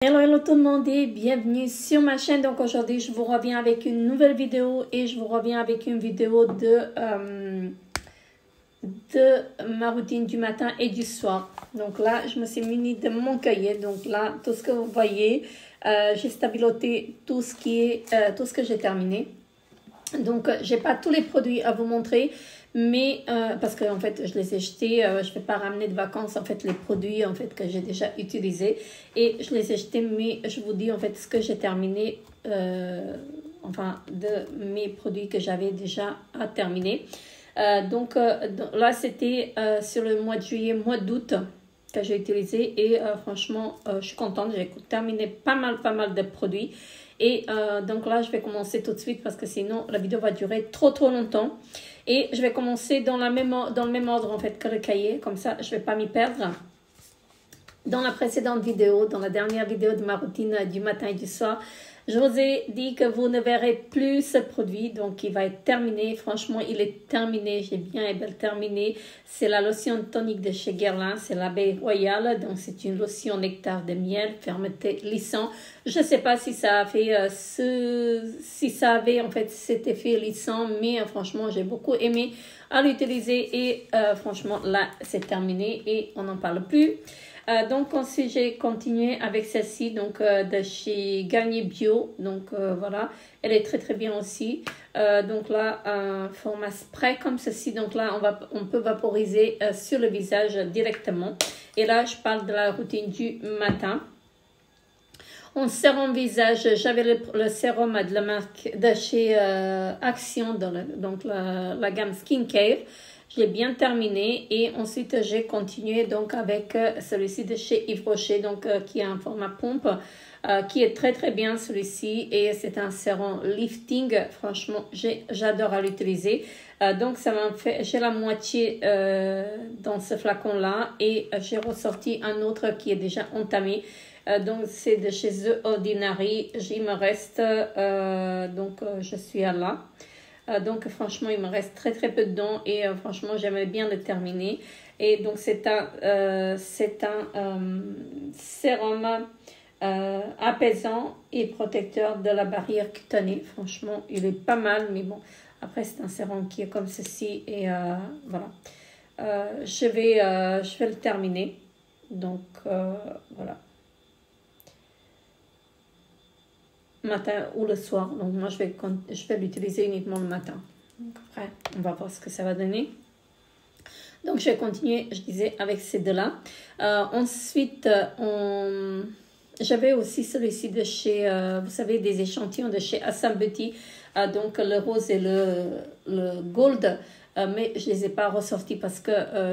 Hello tout le monde et bienvenue sur ma chaîne. Donc aujourd'hui je vous reviens avec une nouvelle vidéo et je vous reviens avec une vidéo de ma routine du matin et du soir. Donc là je me suis munie de mon cahier. Donc là tout ce que vous voyez, j'ai stabiloté tout ce que j'ai terminé. Donc j'ai pas tous les produits à vous montrer, mais parce que en fait je les ai jetés, je vais pas ramener de vacances en fait les produits en fait que j'ai déjà utilisés et je les ai jetés, mais je vous dis en fait ce que j'ai terminé, enfin de mes produits que j'avais déjà à terminer. Donc là c'était sur le mois de juillet, mois d'août que j'ai utilisé et franchement je suis contente, j'ai terminé pas mal de produits. Et donc là, je vais commencer tout de suite parce que sinon, la vidéo va durer trop longtemps. Et je vais commencer dans le même ordre en fait que le cahier. Comme ça, je ne vais pas m'y perdre. Dans la précédente vidéo, dans la dernière vidéo de ma routine du matin et du soir, je vous ai dit que vous ne verrez plus ce produit. Donc, il va être terminé. Franchement, il est terminé. J'ai bien et bien terminé. C'est la lotion tonique de chez Guerlain. C'est l'abeille royale. Donc, c'est une lotion nectar de miel, fermeté lissant. Je ne sais pas si ça a fait si ça avait en fait cet effet lissant. Mais franchement, j'ai beaucoup aimé à l'utiliser. Et franchement, là, c'est terminé. Et on n'en parle plus. Donc ensuite j'ai continué avec celle-ci donc de chez Garnier Bio, donc voilà, elle est très bien aussi. Donc là un format spray comme ceci, donc là on peut vaporiser sur le visage directement. Et là je parle de la routine du matin. En sérum visage, j'avais le sérum de la marque de chez Action, donc la gamme Skincare. Je l'ai bien terminé et ensuite j'ai continué donc avec celui-ci de chez Yves Rocher, donc qui a un format pompe qui est très bien celui-ci et c'est un sérum lifting. Franchement j'adore à l'utiliser. Donc ça m'a fait, j'ai la moitié dans ce flacon là et j'ai ressorti un autre qui est déjà entamé. Donc c'est de chez The Ordinary. Il me reste je suis à là. Donc franchement il me reste très peu dedans et franchement j'aimerais bien le terminer. Et donc c'est un sérum apaisant et protecteur de la barrière cutanée. Franchement il est pas mal, mais bon après c'est un sérum qui est comme ceci et voilà. Je vais le terminer. Donc voilà. Matin ou le soir. Donc moi je vais l'utiliser uniquement le matin. Donc après on va voir ce que ça va donner. Donc je vais continuer, je disais, avec ces deux-là. Ensuite j'avais aussi celui-ci de chez, vous savez, des échantillons de chez Assam Beauty. Donc le rose et le gold. Mais je ne les ai pas ressortis parce que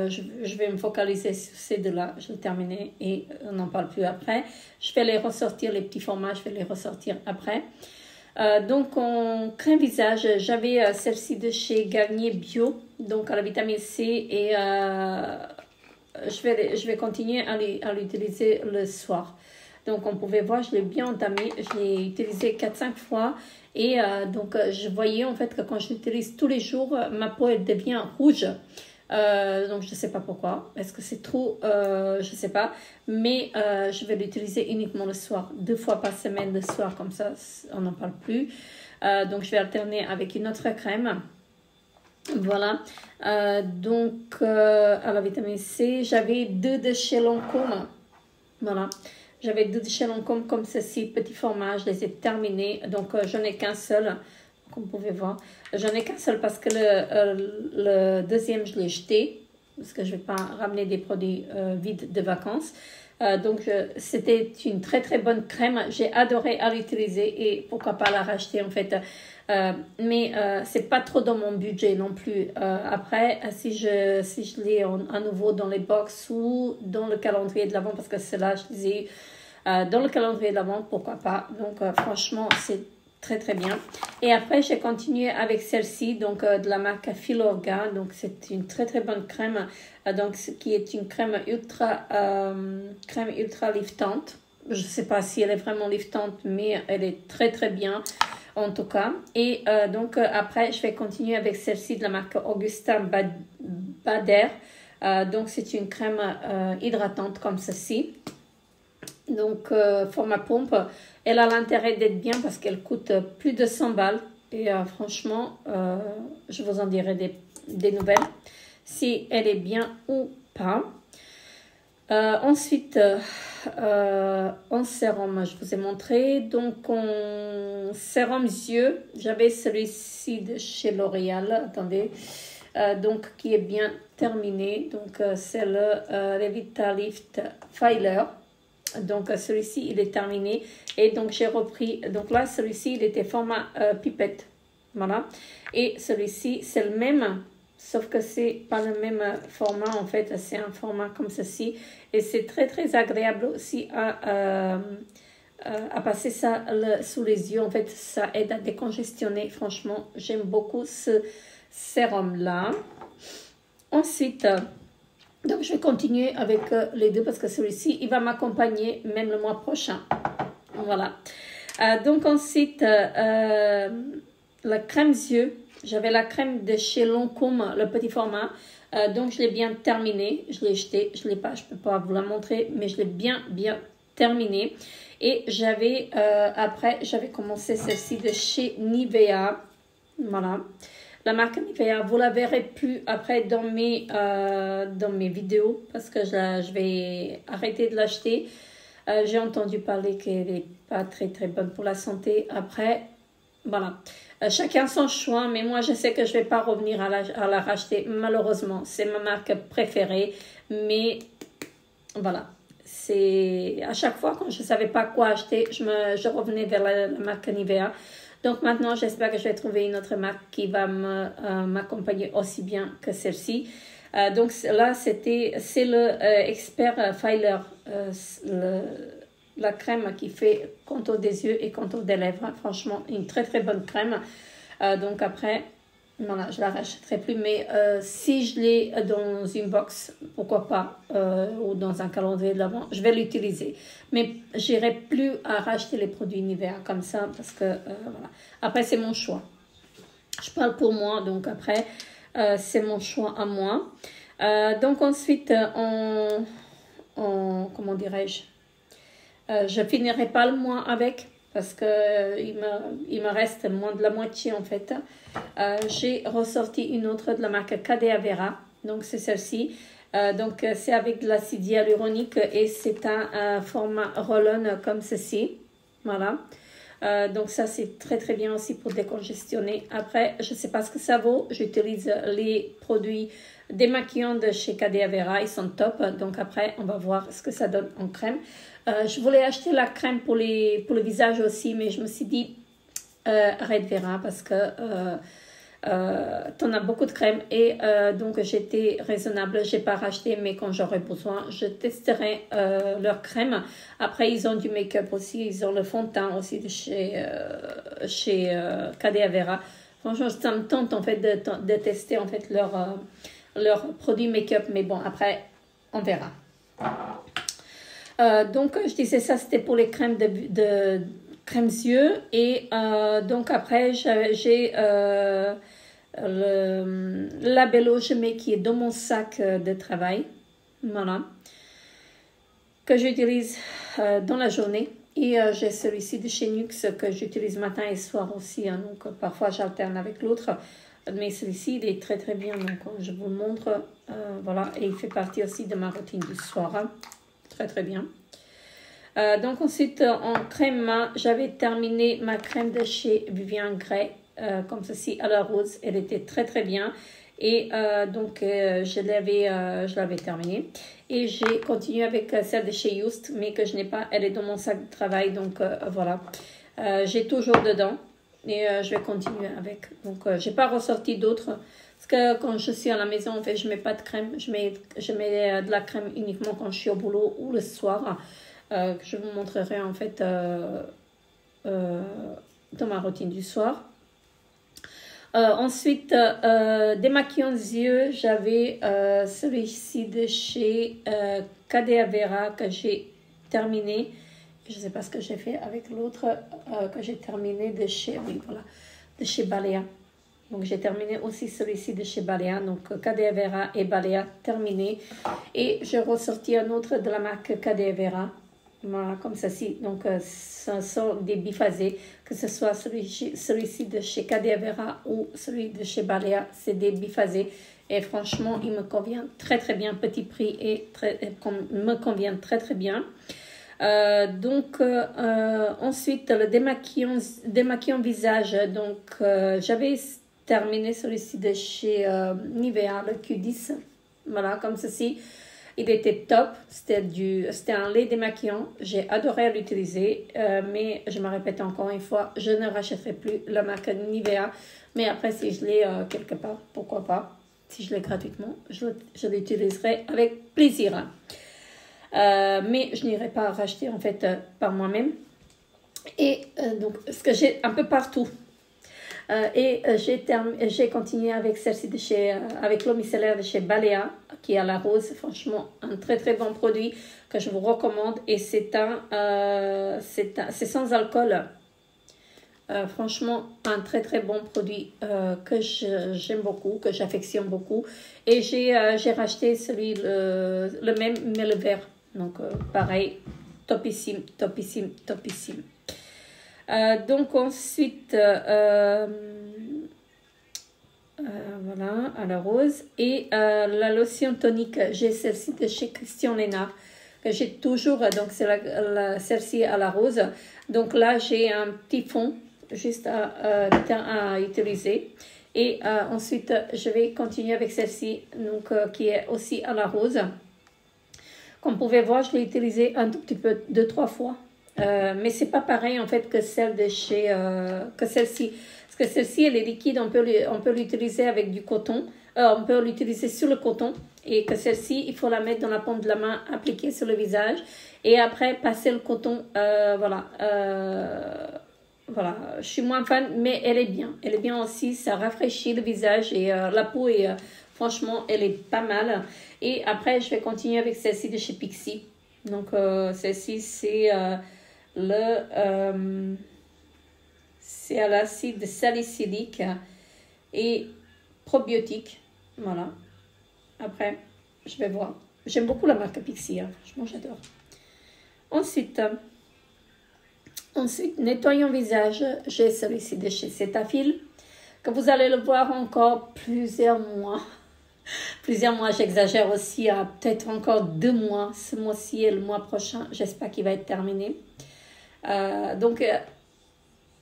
je vais me focaliser sur ces deux-là. Je vais terminer et on n'en parle plus après. Je vais les ressortir, les petits formats, je vais les ressortir après. Donc en crème visage, j'avais celle-ci de chez Garnier Bio, donc à la vitamine C et je vais continuer à l'utiliser le soir. Donc on pouvait voir, je l'ai bien entamé, je l'ai utilisé 4-5 fois. Et donc je voyais en fait que quand je l'utilise tous les jours, ma peau elle devient rouge. Donc je ne sais pas pourquoi. Est-ce que c'est trop, je ne sais pas. Mais je vais l'utiliser uniquement le soir. 2 fois par semaine le soir, comme ça on n'en parle plus. Donc je vais alterner avec une autre crème. Voilà. Donc à la vitamine C, j'avais 2 de chez Lancôme. Voilà. J'avais 2 de chez Lancôme comme ceci, petit format, je les ai terminés. Donc, j'en ai qu'un seul, comme vous pouvez voir. J'en ai qu'un seul parce que le deuxième, je l'ai jeté. Parce que je ne vais pas ramener des produits vides de vacances. Donc, c'était une très bonne crème. J'ai adoré à l'utiliser et pourquoi pas la racheter en fait. Mais c'est pas trop dans mon budget non plus. Après, si je l'ai à nouveau dans les box ou dans le calendrier de l'Avent, parce que ceux-là, je les ai eu dans le calendrier de l'Avent, pourquoi pas. Donc, franchement, c'est très bien. Et après, j'ai continué avec celle-ci, donc de la marque Filorga. Donc, c'est une très bonne crème, donc qui est une crème ultra liftante. Je ne sais pas si elle est vraiment liftante, mais elle est très bien. En tout cas, et donc après je vais continuer avec celle-ci de la marque Augustin Bader. Donc c'est une crème hydratante comme ceci. Donc, format pompe. Elle a l'intérêt d'être bien parce qu'elle coûte plus de 100 balles. Et franchement, je vous en dirai des nouvelles. Si elle est bien ou pas. Ensuite, en sérum, je vous ai montré. Donc, en sérum yeux, j'avais celui-ci de chez L'Oréal. Attendez. Donc, qui est bien terminé. Donc, c'est le Revitalift Filer. Donc, celui-ci, il est terminé. Et donc, j'ai repris. Donc, là, celui-ci, il était format pipette. Voilà. Et celui-ci, c'est le même. Sauf que c'est pas le même format. En fait, c'est un format comme ceci. Et c'est très, très agréable aussi à passer ça sous les yeux. En fait, ça aide à décongestionner. Franchement, j'aime beaucoup ce sérum-là. Ensuite... donc, je vais continuer avec les deux parce que celui-ci, il va m'accompagner même le mois prochain. Voilà. Donc, ensuite, la crème yeux. J'avais la crème de chez Lancôme, le petit format. Donc, je l'ai bien terminée. Je l'ai jetée. Je ne peux pas vous la montrer, mais je l'ai bien terminée. Et j'avais, après, j'avais commencé celle-ci de chez Nivea. Voilà. La marque Nivea, vous la verrez plus après dans mes vidéos parce que je vais arrêter de l'acheter. J'ai entendu parler qu'elle n'est pas très très bonne pour la santé. Après, voilà. Chacun son choix, mais moi je sais que je ne vais pas revenir à la racheter. Malheureusement, c'est ma marque préférée. Mais voilà. C'est à chaque fois quand je ne savais pas quoi acheter, je revenais vers la marque Nivea. Donc maintenant, j'espère que je vais trouver une autre marque qui va m'accompagner aussi bien que celle-ci. Donc là, c'est le Expert Filer, la crème qui fait contour des yeux et contour des lèvres. Franchement, une très très bonne crème. Donc après, voilà, je ne la rachèterai plus. Mais si je l'ai dans une box, pourquoi pas, ou dans un calendrier de l'avant, je vais l'utiliser. Mais je n'irai plus à racheter les produits Nivea comme ça parce que, voilà. Après, c'est mon choix. Je parle pour moi, donc après, c'est mon choix à moi. Donc ensuite, comment dirais-je, je finirai pas le mois avec parce que il me reste moins de la moitié en fait. J'ai ressorti une autre de la marque Cadea Vera, donc c'est celle-ci. Donc c'est avec de l'acide hyaluronique et c'est un format roll-on comme ceci. Voilà. Donc ça c'est très très bien aussi pour décongestionner. Après, je sais pas ce que ça vaut. J'utilise les produits démaquillants de chez Cadea Vera. Ils sont top. Donc après, on va voir ce que ça donne en crème. Je voulais acheter la crème pour le visage aussi, mais je me suis dit arrête Vera parce que t'en as beaucoup de crème et donc j'étais raisonnable, j'ai pas racheté, mais quand j'aurai besoin je testerai leur crème. Après ils ont du make-up aussi, ils ont le fond de teint aussi de chez Cadea Vera. Franchement ça me tente en fait de tester en fait leur produit make-up, mais bon après on verra. Donc je disais ça c'était pour les crèmes de crèmes yeux et donc après j'ai le Labello je mets qui est dans mon sac de travail, voilà, que j'utilise dans la journée et j'ai celui-ci de chez Nux que j'utilise matin et soir aussi, hein, donc parfois j'alterne avec l'autre, mais celui-ci il est très très bien, donc je vous le montre, voilà, et il fait partie aussi de ma routine du soir, hein. Très très bien. Donc ensuite en crème, j'avais terminé ma crème de chez Vivian Grey comme ceci à la rose. Elle était très très bien et donc je l'avais terminée et j'ai continué avec celle de chez Just mais que je n'ai pas, elle est dans mon sac de travail, donc voilà, j'ai toujours dedans et je vais continuer avec. Donc j'ai pas ressorti d'autres parce que quand je suis à la maison en fait je mets pas de crème, je mets de la crème uniquement quand je suis au boulot ou le soir. Que je vous montrerai en fait dans ma routine du soir. Ensuite, démaquillant les yeux, j'avais celui-ci de chez Cadea Vera que j'ai terminé. Je ne sais pas ce que j'ai fait avec l'autre que j'ai terminé de chez, oui, voilà, de chez Balea. Donc j'ai terminé aussi celui-ci de chez Balea, donc Cadea Vera et Balea terminé. Et j'ai ressorti un autre de la marque Cadea Vera. Voilà, comme ceci. Donc, ce sont des biphasés, que ce soit celui-ci de chez Cadia Vera ou celui de chez Balea, c'est des biphasés. Et franchement, il me convient très très bien. Petit prix et me convient très très bien. Ensuite, le démaquillant visage. Donc, j'avais terminé celui-ci de chez Nivea, le Q10. Voilà, comme ceci. Il était top, c'était un lait démaquillant, j'ai adoré l'utiliser, mais je me répète encore une fois, je ne rachèterai plus la marque Nivea, mais après si je l'ai quelque part, pourquoi pas, si je l'ai gratuitement, je l'utiliserai avec plaisir. Mais je n'irai pas racheter en fait par moi-même. Et donc, ce que j'ai un peu partout. J'ai continué avec celle-ci avec l'eau micellaire de chez Balea, qui est à la rose. Franchement, un très très bon produit que je vous recommande. Et c'est sans alcool. Franchement, un très très bon produit que j'aime beaucoup, que j'affectionne beaucoup. Et j'ai racheté le même, mais le vert. Donc, pareil, topissime, topissime, topissime. Donc ensuite, voilà, à la rose. Et la lotion tonique, j'ai celle-ci de chez Christian Lénard, que j'ai toujours, donc c'est celle-ci à la rose. Donc là, j'ai un petit fond juste à utiliser. Et ensuite, je vais continuer avec celle-ci, donc qui est aussi à la rose. Comme vous pouvez voir, je l'ai utilisée un tout petit peu, 2-3 fois. Mais c'est pas pareil en fait que celle de chez que celle-ci, parce que celle-ci elle est liquide, on peut l'utiliser avec du coton, on peut l'utiliser sur le coton, et que celle-ci il faut la mettre dans la paume de la main, appliquer sur le visage et après passer le coton. Voilà, je suis moins fan, mais elle est bien aussi, ça rafraîchit le visage et la peau est franchement elle est pas mal. Et après je vais continuer avec celle-ci de chez Pixi. Donc celle-ci c'est c'est à l'acide salicylique et probiotique. Voilà. Après, je vais voir. J'aime beaucoup la marque Pixi. Hein. Franchement, j'adore. Ensuite, nettoyant visage. J'ai celui-ci de chez Cetaphil. Que vous allez le voir encore plusieurs mois. Plusieurs mois, j'exagère aussi. Peut-être encore 2 mois. Ce mois-ci et le mois prochain. J'espère qu'il va être terminé.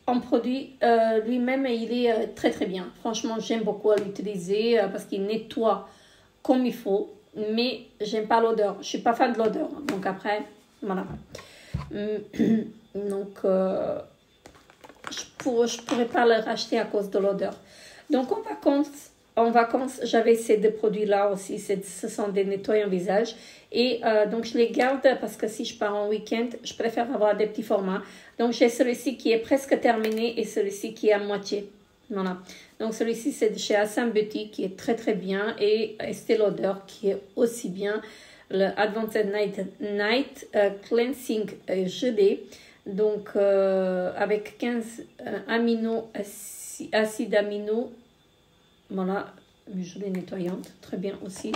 En produit lui-même, il est très très bien. Franchement, j'aime beaucoup à l'utiliser parce qu'il nettoie comme il faut, mais j'aime pas l'odeur. Je suis pas fan de l'odeur. Donc après, voilà. Donc, je pourrais pas le racheter à cause de l'odeur. Donc en vacances, j'avais ces 2 produits-là aussi. Ce sont des nettoyants visage. Et donc, je les garde parce que si je pars en week-end, je préfère avoir des petits formats. Donc, j'ai celui-ci qui est presque terminé et celui-ci qui est à moitié. Voilà. Donc, celui-ci, c'est de chez Assam Beauty qui est très, très bien. Et Estée Lauder qui est aussi bien. Le Advanced Night Cleansing Gelé. Donc, avec 15 acides amino. Voilà, gelée nettoyante, très bien aussi.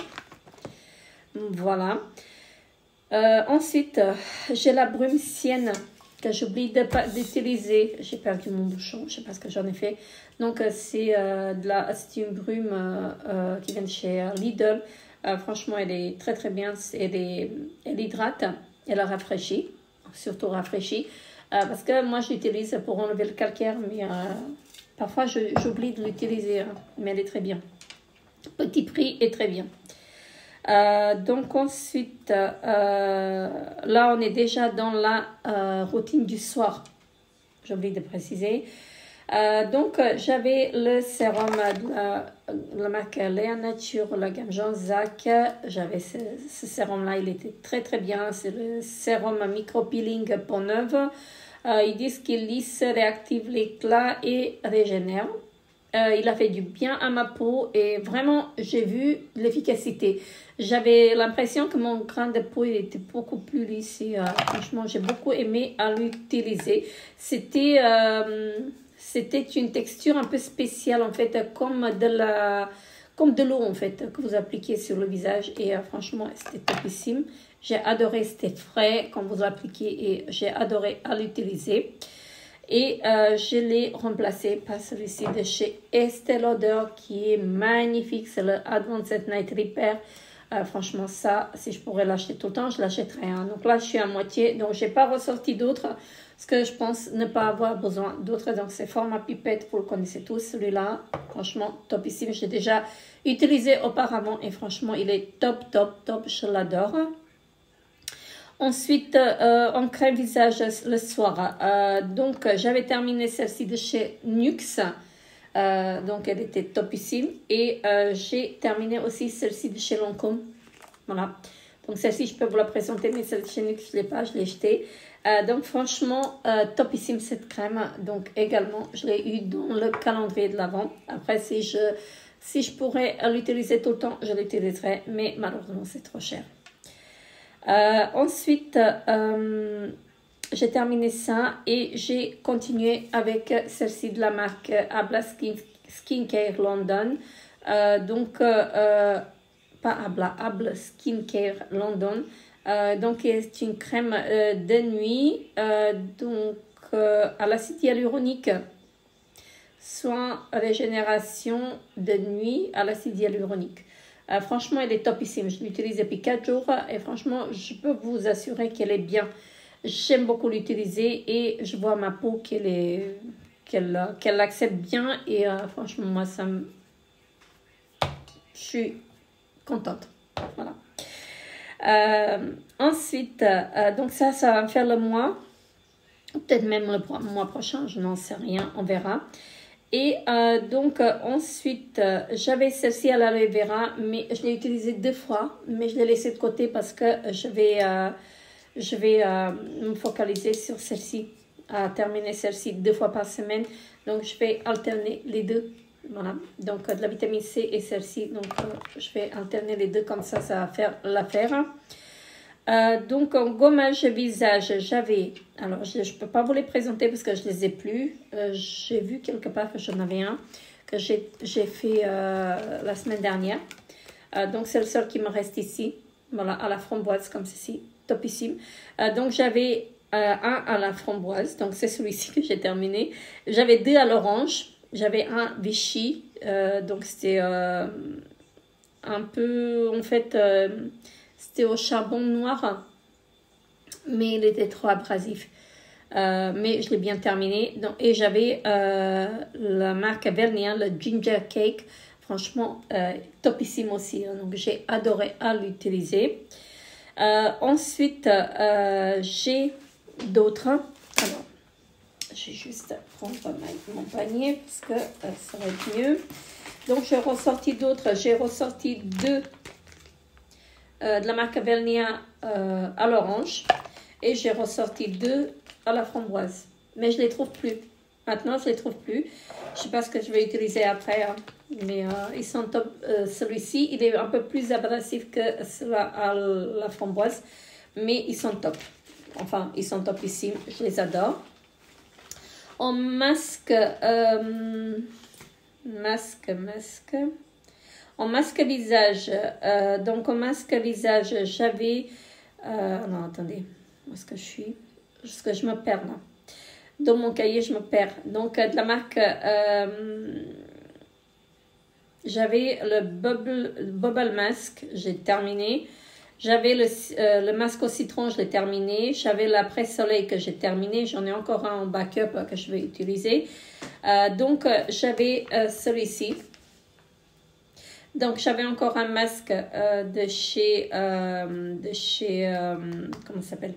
Voilà. Ensuite, j'ai la brume Sienne que j'oublie d'utiliser. J'ai perdu mon bouchon, je ne sais pas ce que j'en ai fait. Donc, c'est une brume qui vient de chez Lidl. Franchement, elle est très très bien. Elle hydrate, elle rafraîchit, surtout rafraîchit. Parce que moi, je l'utilise pour enlever le calcaire, mais parfois j'oublie de l'utiliser. Hein, mais elle est très bien. Petit prix et très bien. Donc ensuite, là, on est déjà dans la routine du soir. J'ai oublié de préciser. Donc, j'avais le sérum de la marque Léa Nature, la gamme Jean-Zac. J'avais ce sérum-là, il était très très bien. C'est le sérum micro-peeling peau neuve. Ils disent qu'il lisse, réactive l'éclat et régénère. Il a fait du bien à ma peau et vraiment, j'ai vu l'efficacité. J'avais l'impression que mon grain de peau il était beaucoup plus lisse. Franchement, j'ai beaucoup aimé à l'utiliser. C'était une texture un peu spéciale en fait, comme de l'eau en fait, que vous appliquez sur le visage. Et franchement, c'était topissime. J'ai adoré, c'était frais quand vous l'appliquez et j'ai adoré à l'utiliser. Et je l'ai remplacé par celui-ci de chez Estée Lauder qui est magnifique. C'est le Advanced Night Repair. Franchement, ça, si je pourrais l'acheter tout le temps, je l'achèterais. Hein. Donc là, je suis à moitié. Donc, je n'ai pas ressorti d'autres parce que je pense ne pas avoir besoin d'autres. Donc, c'est format pipette, vous le connaissez tous. Celui-là, franchement, topissime. J'ai déjà utilisé auparavant et franchement, il est top, top, top. Je l'adore. Ensuite, en crème visage le soir. Donc, j'avais terminé celle-ci de chez NYX. Donc, elle était topissime. Et j'ai terminé aussi celle-ci de chez Lancôme. Voilà. Donc, celle-ci, je peux vous la présenter, mais celle de chez NYX, je ne l'ai pas, je l'ai jetée. Donc, franchement, topissime cette crème. Donc, également, je l'ai eu dans le calendrier de l'Avent. Après, si je pourrais l'utiliser tout le temps, je l'utiliserais. Mais malheureusement, c'est trop cher. Ensuite, j'ai terminé ça et j'ai continué avec celle-ci de la marque Abla Skincare London. Donc, pas Abla Skincare London. Donc, c'est une crème de nuit à l'acide hyaluronique. Soin régénération de nuit à l'acide hyaluronique. Franchement, elle est topissime. Je l'utilise depuis 4 jours et franchement, je peux vous assurer qu'elle est bien. J'aime beaucoup l'utiliser et je vois ma peau qu'elle l'accepte bien et franchement, moi, je suis contente. Voilà. Ensuite, donc ça va me faire le mois, peut-être même le mois prochain, je n'en sais rien, on verra. Et donc ensuite, j'avais celle-ci à l'aloe vera, mais je l'ai utilisée 2 fois, mais je l'ai laissée de côté parce que je vais me focaliser sur celle-ci, à terminer celle-ci 2 fois par semaine. Donc, je vais alterner les deux. Voilà, donc de la vitamine C et celle-ci. Donc, je vais alterner les deux comme ça va faire l'affaire. Donc, en gommage visage, j'avais... Alors, je ne peux pas vous les présenter parce que je ne les ai plus. J'ai vu quelque part que j'en avais un que j'ai fait la semaine dernière. Donc, c'est le seul qui me reste ici. Voilà, à la framboise comme ceci. Topissime. Donc, j'avais un à la framboise. Donc, c'est celui-ci que j'ai terminé. J'avais 2 à l'orange. J'avais un Vichy. Donc, c'était un peu... En fait... c'était au charbon noir, mais il était trop abrasif. Mais je l'ai bien terminé. Donc, et j'avais la marque Vernia, le Ginger Cake. Franchement, topissime aussi. Hein, donc, j'ai adoré à l'utiliser. Ensuite, j'ai d'autres. Alors, je vais juste prendre mon panier parce que ça va être mieux. Donc, j'ai ressorti d'autres. J'ai ressorti 2 de la marque Vernia à l'orange et j'ai ressorti 2 à la framboise, mais je les trouve plus maintenant, je les trouve plus. Je sais pas ce que je vais utiliser après, hein. Mais ils sont top. Celui-ci il est un peu plus abrasif que celui à la framboise, mais ils sont top. Enfin, ils sont topissimes, je les adore. En masque en masque visage, donc en masque visage, j'avais... non, attendez, où est-ce que je suis? Est-ce que je me perds là? Dans mon cahier, je me perds. Donc, de la marque... j'avais le Bubble Mask, j'ai terminé. J'avais le masque au citron, je l'ai terminé. J'avais l'après-soleil que j'ai terminé. J'en ai encore un en backup que je vais utiliser. Donc, j'avais celui-ci. Donc, j'avais encore un masque de chez comment ça s'appelle?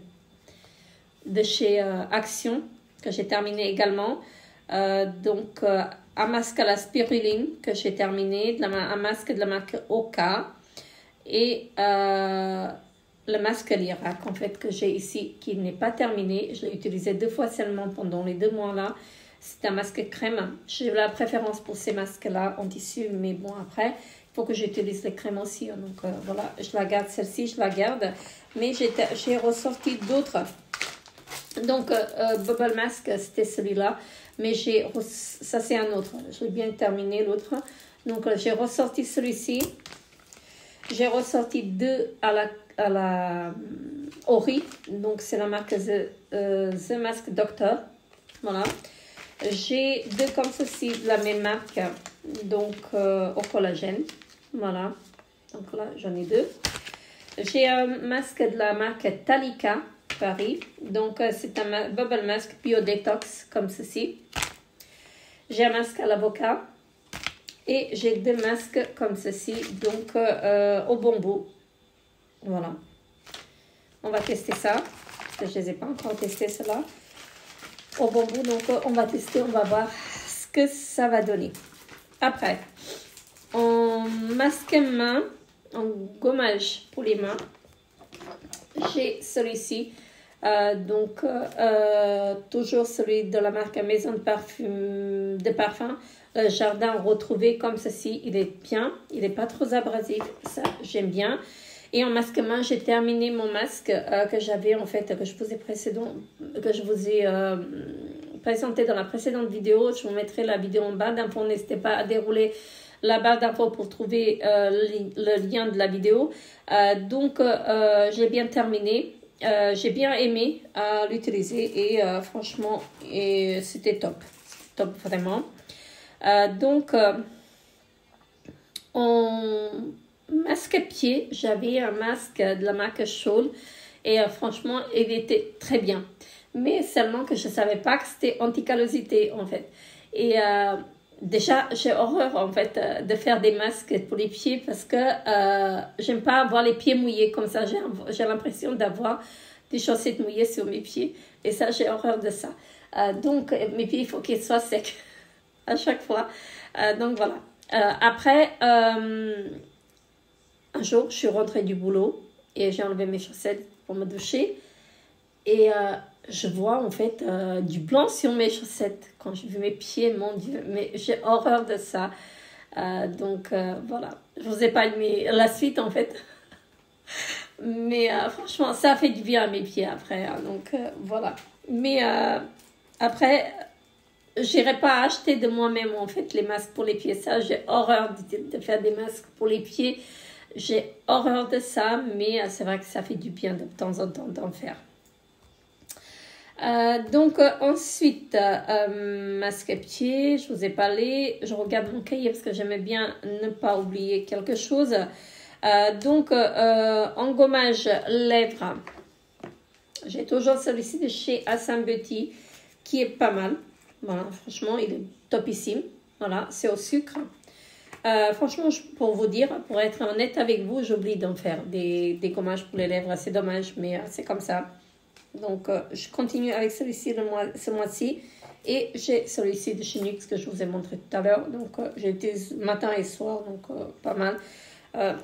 De chez Action, que j'ai terminé également. Donc, un masque à la spiruline que j'ai terminé. Un masque de la marque Oka. Et le masque Lirac, en fait, que j'ai ici, qui n'est pas terminé. Je l'ai utilisé 2 fois seulement pendant les 2 mois-là. C'est un masque crème. J'ai la préférence pour ces masques-là en tissu, mais bon, après... Il faut que j'utilise les crèmes aussi. Donc, voilà, je la garde. Celle-ci, je la garde. Mais j'ai ressorti d'autres. Donc, Bubble Mask, c'était celui-là. Mais ça, c'est un autre. Je l'ai bien terminé, l'autre. Donc, j'ai ressorti celui-ci. J'ai ressorti 2 Ori, donc c'est la marque The Mask Doctor, voilà. J'ai deux comme ceci de la même marque, donc au collagène, voilà. Donc là, j'en ai deux. J'ai un masque de la marque Talika Paris, donc c'est un bubble mask bio détox comme ceci. J'ai un masque à l'avocat et j'ai deux masques comme ceci, donc au bambou. Voilà. On va tester ça, parce que je ne les ai pas encore testés, cela. Au bambou, donc on va tester, on va voir ce que ça va donner. Après, en masque main, en gommage pour les mains, j'ai celui-ci. Donc, toujours celui de la marque Maison de Parfum. Le jardin retrouvé comme ceci, il est bien, il n'est pas trop abrasif, ça j'aime bien. Et en masque main, j'ai terminé mon masque que j'avais en fait, que je vous ai présenté dans la précédente vidéo. Je vous mettrai la vidéo en barre d'infos. N'hésitez pas à dérouler la barre d'infos pour trouver le lien de la vidéo. Donc, j'ai bien terminé. J'ai bien aimé l'utiliser et franchement, c'était top. Top vraiment. Donc, en masque à pied, j'avais un masque de la marque Scholl et franchement, il était très bien. Mais seulement que je ne savais pas que c'était anti-callosité en fait. Et déjà, j'ai horreur en fait de faire des masques pour les pieds parce que j'aime pas avoir les pieds mouillés comme ça. J'ai l'impression d'avoir des chaussettes mouillées sur mes pieds et ça, j'ai horreur de ça. Donc, mes pieds, il faut qu'ils soient secs à chaque fois. Donc, voilà. Après, un jour, je suis rentrée du boulot et j'ai enlevé mes chaussettes pour me doucher. Et je vois en fait du blanc sur mes chaussettes. Quand j'ai vu mes pieds, mon Dieu, mais j'ai horreur de ça. Donc voilà, je vous ai pas mis la suite en fait. Mais franchement, ça a fait du bien à mes pieds après. Donc voilà. Mais après, j'irai pas acheter de moi-même en fait les masques pour les pieds. Ça, j'ai horreur de faire des masques pour les pieds. J'ai horreur de ça, mais c'est vrai que ça fait du bien de temps en temps d'en faire. Donc ensuite, masque à pied, je vous ai parlé. Je regarde mon cahier parce que j'aimais bien ne pas oublier quelque chose. Donc, engommage lèvres. J'ai toujours celui-ci de chez Assam Beauty qui est pas mal. Voilà, franchement, il est topissime. Voilà, c'est au sucre. Franchement, pour vous dire, pour être honnête avec vous, j'oublie d'en faire des gommages pour les lèvres. C'est dommage, mais c'est comme ça. Donc, je continue avec celui-ci ce mois-ci. Et j'ai celui-ci de chez NYX que je vous ai montré tout à l'heure. Donc, j'utilise matin et soir, donc pas mal. Là,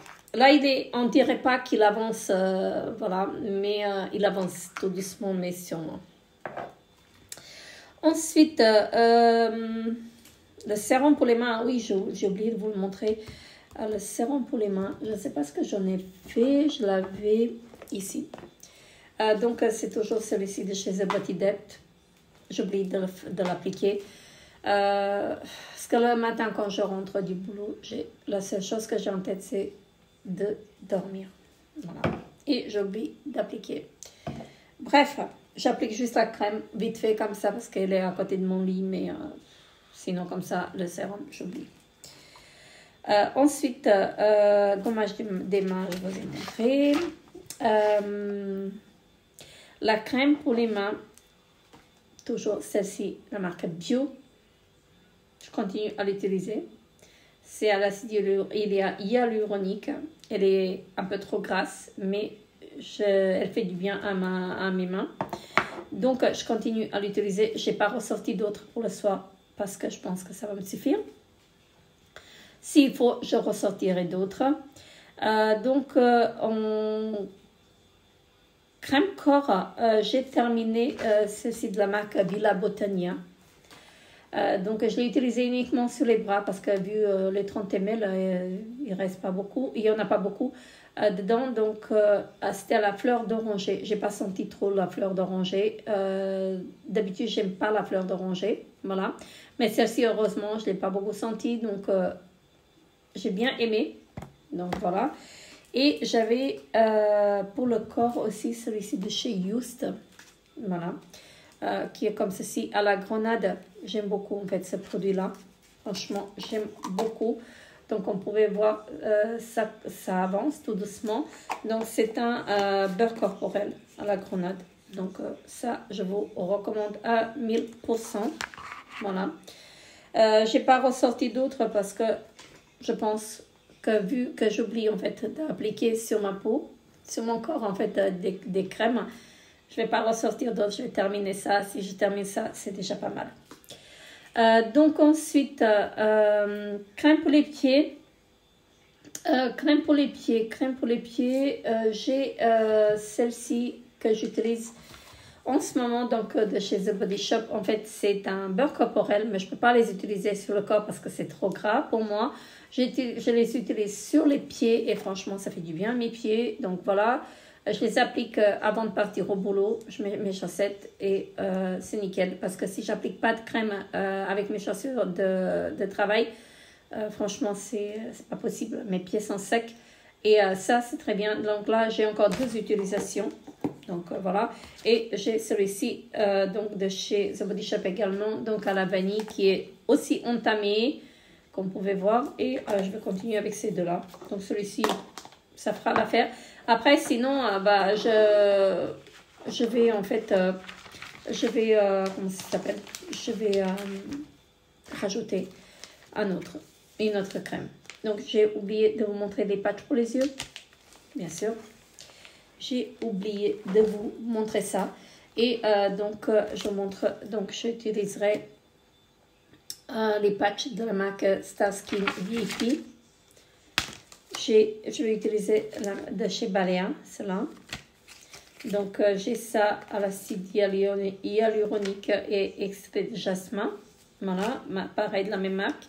on ne dirait pas qu'il avance, voilà, mais il avance tout doucement, mais sûrement. Ensuite, le sérum pour les mains, oui, j'ai oublié de vous le montrer. Le sérum pour les mains, je ne sais pas ce que j'en ai fait, je l'avais ici. Donc, c'est toujours celui-ci de chez The Body Depth. J'oublie de l'appliquer. Parce que le matin, quand je rentre du boulot, la seule chose que j'ai en tête, c'est de dormir. Voilà. Et j'oublie d'appliquer. Bref, j'applique juste la crème vite fait comme ça parce qu'elle est à côté de mon lit, mais sinon comme ça, le sérum, j'oublie. Ensuite, gommage des mains, je vous ai montré. La crème pour les mains, toujours celle-ci, la marque Bio. Je continue à l'utiliser. C'est à l'acide hyaluronique. Elle est un peu trop grasse, mais elle fait du bien à mes mains. Donc, je continue à l'utiliser. Je n'ai pas ressorti d'autres pour le soir parce que je pense que ça va me suffire. S'il faut, je ressortirai d'autres. Donc, en crème corps, j'ai terminé celle-ci de la marque Villa Botania. Donc, je l'ai utilisé uniquement sur les bras parce que vu les 30 ml, il reste pas beaucoup. Il n'y en a pas beaucoup dedans. Donc, c'était à la fleur d'oranger. J'ai pas senti trop la fleur d'oranger. D'habitude, j'aime pas la fleur d'oranger. Voilà. Mais celle-ci, heureusement, je l'ai pas beaucoup senti. Donc, j'ai bien aimé. Donc, voilà. Et j'avais pour le corps aussi celui-ci de chez Just. Voilà. Qui est comme ceci à la grenade. J'aime beaucoup en fait ce produit-là. Franchement, j'aime beaucoup. Donc, on pouvait voir, ça avance tout doucement. Donc, c'est un beurre corporel à la grenade. Donc, ça, je vous recommande à 1000%. Voilà. Je n'ai pas ressorti d'autres parce que je pense que vu que j'oublie en fait d'appliquer sur ma peau, sur mon corps en fait des crèmes, je ne vais pas ressortir d'autres. Je vais terminer ça. Si je termine ça, c'est déjà pas mal. Donc ensuite, crème pour les pieds. Crème pour les pieds, j'ai celle-ci que j'utilise en ce moment donc de chez The Body Shop. En fait, c'est un beurre corporel, mais je ne peux pas les utiliser sur le corps parce que c'est trop gras pour moi. Je les utilise sur les pieds et franchement, ça fait du bien à mes pieds. Donc voilà. Je les applique avant de partir au boulot. Je mets mes chaussettes et c'est nickel. Parce que si je n'applique pas de crème avec mes chaussures de travail, franchement, c'est pas possible. Mes pieds sont secs. Et ça, c'est très bien. Donc là, j'ai encore 2 utilisations. Donc voilà. Et j'ai celui-ci donc de chez The Body Shop également. Donc à la vanille qui est aussi entamé, comme vous pouvez voir. Et je vais continuer avec ces deux-là. Donc celui-ci, ça fera l'affaire. Après, sinon, bah, je vais en fait, comment ça s'appelle? Je vais rajouter une autre crème. Donc, j'ai oublié de vous montrer les patchs pour les yeux, bien sûr. J'ai oublié de vous montrer ça. Et donc, je montre, donc j'utiliserai les patchs de la marque Star Skin VIP. Je vais utiliser de chez Balea, cela. Donc, j'ai ça à l'acide hyaluronique et extrait de jasmin. Voilà, pareil de la même marque.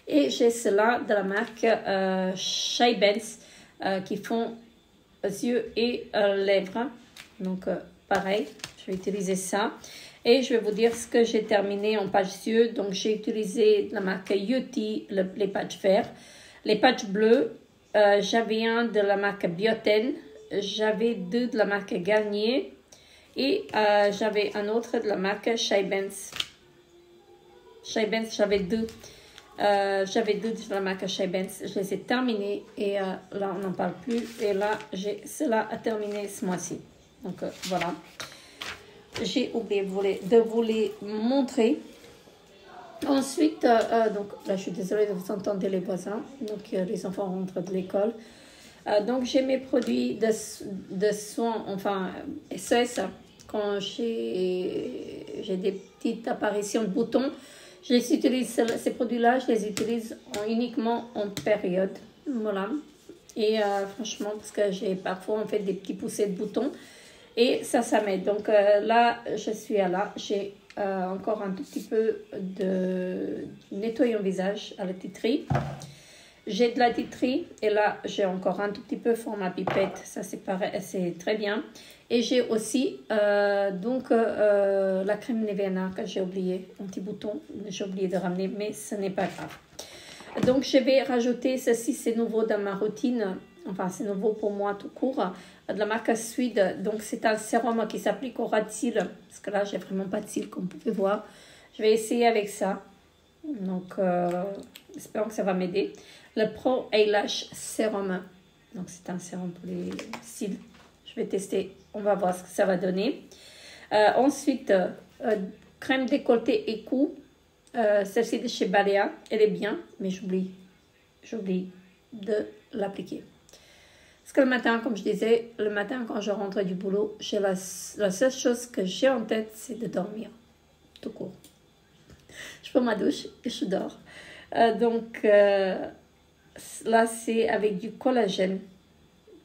Et j'ai cela de la marque Shea Benz qui font yeux et lèvres. Donc, pareil, je vais utiliser ça. Et je vais vous dire ce que j'ai terminé en patch yeux. Donc, j'ai utilisé la marque Yeti, les patchs verts. Les patchs bleus. J'avais un de la marque Bioten, j'avais 2 de la marque Garnier et j'avais un autre de la marque Shea Benz. Shea Benz, j'avais 2. J'avais 2 de la marque Shea Benz. Je les ai terminés et là, on n'en parle plus. Et là, j'ai cela à terminer ce mois-ci. Donc, voilà. J'ai oublié de vous les montrer. Ensuite, donc là je suis désolée de vous entendre les voisins, donc les enfants rentrent de l'école. Donc j'ai mes produits de soins, enfin SOS, quand j'ai des petites apparitions de boutons, je les utilise, ces produits-là, je les utilise uniquement en période, voilà. Et franchement, parce que j'ai parfois en fait des petits poussées de boutons, et ça m'aide. Donc là, je suis là, j'ai encore un tout petit peu de nettoyant visage à la titri. J'ai de la titri et là j'ai encore un tout petit peu format pipette, ça c'est pareil, c'est très bien. Et j'ai aussi donc la crème Nivea que j'ai oublié, anti-bouton, j'ai oublié de ramener, mais ce n'est pas grave. Donc je vais rajouter ceci, c'est nouveau dans ma routine, enfin c'est nouveau pour moi tout court, de la marque Suede. Donc c'est un sérum qui s'applique au ras de cils, parce que là j'ai vraiment pas de cils comme vous pouvez voir. Je vais essayer avec ça, donc espérons que ça va m'aider. Le Pro Eyelash Serum, donc c'est un sérum pour les cils. Je vais tester, on va voir ce que ça va donner. Ensuite, crème décolleté et cou. Celle-ci de chez Balea, elle est bien, mais j'oublie de l'appliquer. Parce que le matin, comme je disais, le matin quand je rentre du boulot, la seule chose que j'ai en tête, c'est de dormir, tout court. Je prends ma douche et je dors. Donc là, c'est avec du collagène.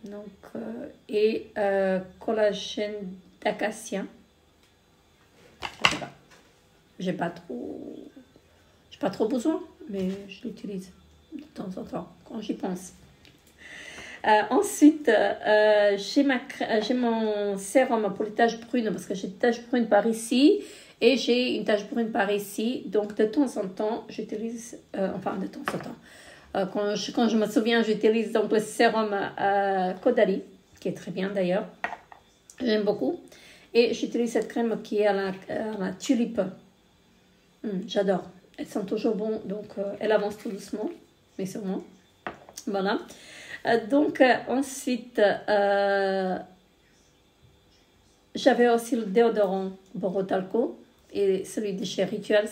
Donc, et collagène d'acacia. Je sais pas. J'ai pas trop besoin, mais je l'utilise de temps en temps quand j'y pense. Ensuite, j'ai mon sérum pour les taches brunes parce que j'ai des taches brunes par ici et j'ai une tache brune par ici. Donc, de temps en temps, j'utilise, enfin, de temps en temps, Quand je me souviens, j'utilise donc le sérum Caudalie, qui est très bien d'ailleurs. J'aime beaucoup. Et j'utilise cette crème qui est à la tulipe. J'adore. Elles sont toujours bonnes, donc elles avancent tout doucement, mais sûrement. Voilà. Ensuite, j'avais aussi le déodorant Borotalco et celui de chez Rituals.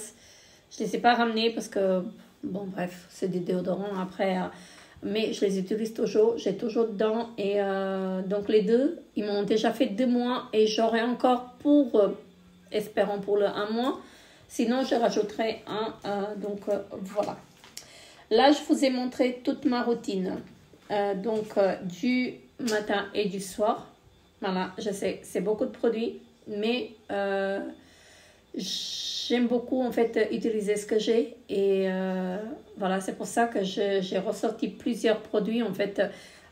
Je ne les ai pas ramenés parce que, bon bref, c'est des déodorants après, mais je les utilise toujours, j'ai toujours dedans. Et donc les deux, ils m'ont déjà fait 2 mois et j'aurai encore espérons pour le 1 mois. Sinon, je rajouterai un. Voilà. Là, je vous ai montré toute ma routine. Du matin et du soir. Voilà, je sais, c'est beaucoup de produits, mais j'aime beaucoup en fait utiliser ce que j'ai. Et voilà, c'est pour ça que j'ai ressorti plusieurs produits en fait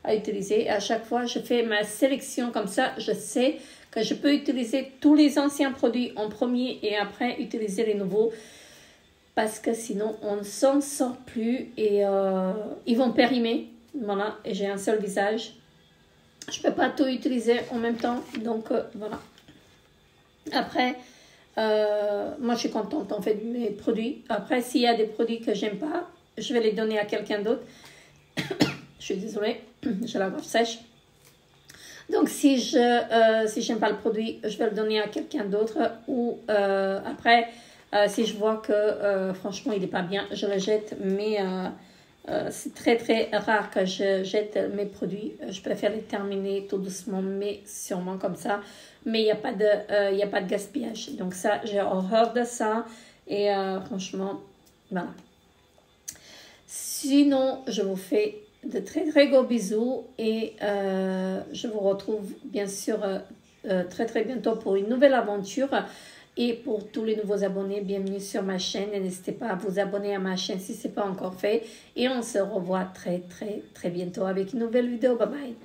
à utiliser. Et à chaque fois, je fais ma sélection comme ça. Je sais que je peux utiliser tous les anciens produits en premier et après utiliser les nouveaux. Parce que sinon, on ne s'en sort plus et ils vont périmer. Voilà, et j'ai un seul visage. Je ne peux pas tout utiliser en même temps. Donc, voilà. Après, moi, je suis contente en fait de mes produits. Après, s'il y a des produits que j'aime pas, je vais les donner à quelqu'un d'autre. Je suis désolée, j'ai la gorge sèche. Donc, si j'aime pas le produit, je vais le donner à quelqu'un d'autre. Ou après, si je vois que franchement, il n'est pas bien, je le jette. Mais c'est très, très rare que je jette mes produits. Je préfère les terminer tout doucement, mais sûrement comme ça. Mais il n'y a pas de gaspillage. Donc ça, j'ai horreur de ça. Et franchement, voilà. Sinon, je vous fais de très très gros bisous et je vous retrouve bien sûr très très bientôt pour une nouvelle aventure. Et pour tous les nouveaux abonnés, bienvenue sur ma chaîne et n'hésitez pas à vous abonner à ma chaîne si ce n'est pas encore fait. Et on se revoit très très très bientôt avec une nouvelle vidéo. Bye bye.